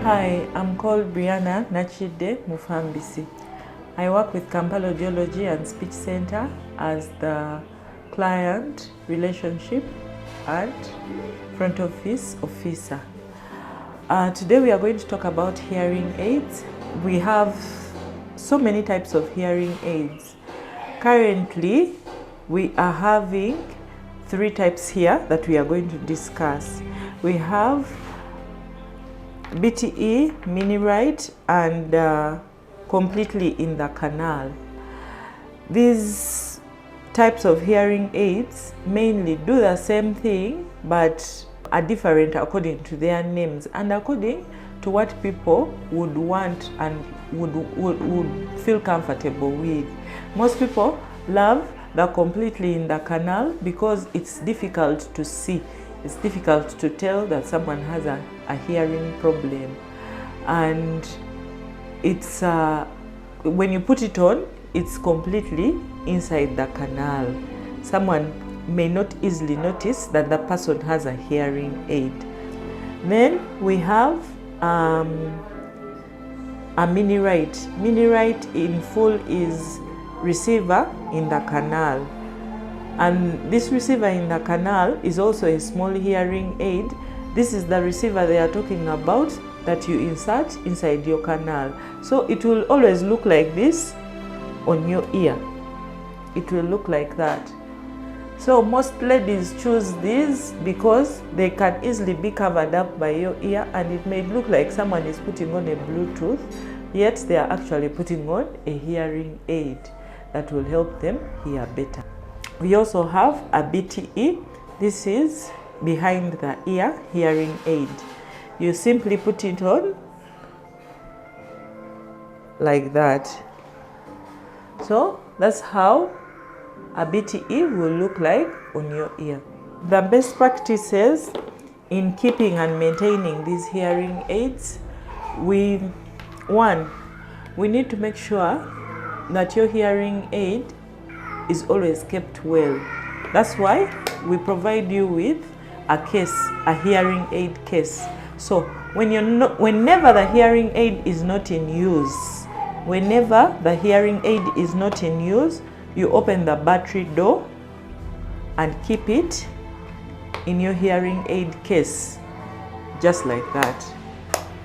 Hi, I'm called Brianna Nachide Mufambisi. I work with Kampala Audiology and Speech Center as the client relationship and front office officer. Today we are going to talk about hearing aids. We have so many types of hearing aids. Currently, we are having 3 types here that we are going to discuss. We have BTE, MiniRite, and completely in the canal. These types of hearing aids mainly do the same thing but are different according to their names and according to what people would want and would feel comfortable with. Most people love the completely in the canal because it's difficult to see. It's difficult to tell that someone has a hearing problem, and it's when you put it on, it's completely inside the canal. Someone may not easily notice that the person has a hearing aid. Then we have a MiniRite. MiniRite in full is receiver in the canal. And this receiver in the canal is also a small hearing aid. This is the receiver they are talking about that you insert inside your canal. So it will always look like this on your ear. It will look like that. So most ladies choose these because they can easily be covered up by your ear, and it may look like someone is putting on a Bluetooth, yet they are actually putting on a hearing aid that will help them hear better. We also have a BTE. This is behind the ear hearing aid. You simply put it on like that. So that's how a BTE will look like on your ear. The best practices in keeping and maintaining these hearing aids, we need to make sure that your hearing aid is always kept well. That's why we provide you with a case, a hearing aid case. So whenever the hearing aid is not in use, you open the battery door and keep it in your hearing aid case, just like that.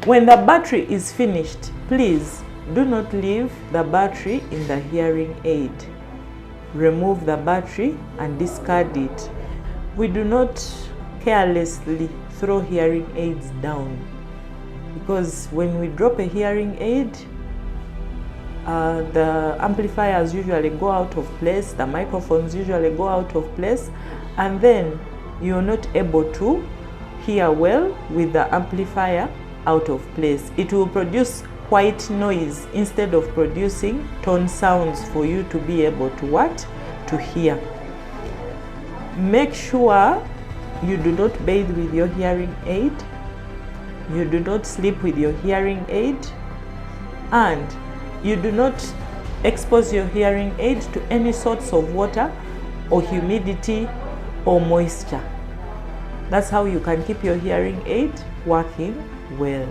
When the battery is finished, please do not leave the battery in the hearing aid. Remove the battery and discard it. We do not carelessly throw hearing aids down, because when we drop a hearing aid, the amplifiers usually go out of place, the microphones usually go out of place, and then you're not able to hear well with the amplifier out of place. It will produce white noise instead of producing tone sounds for you to be able to hear. Make sure you do not bathe with your hearing aid, you do not sleep with your hearing aid, and you do not expose your hearing aid to any sorts of water or humidity or moisture. That's how you can keep your hearing aid working well.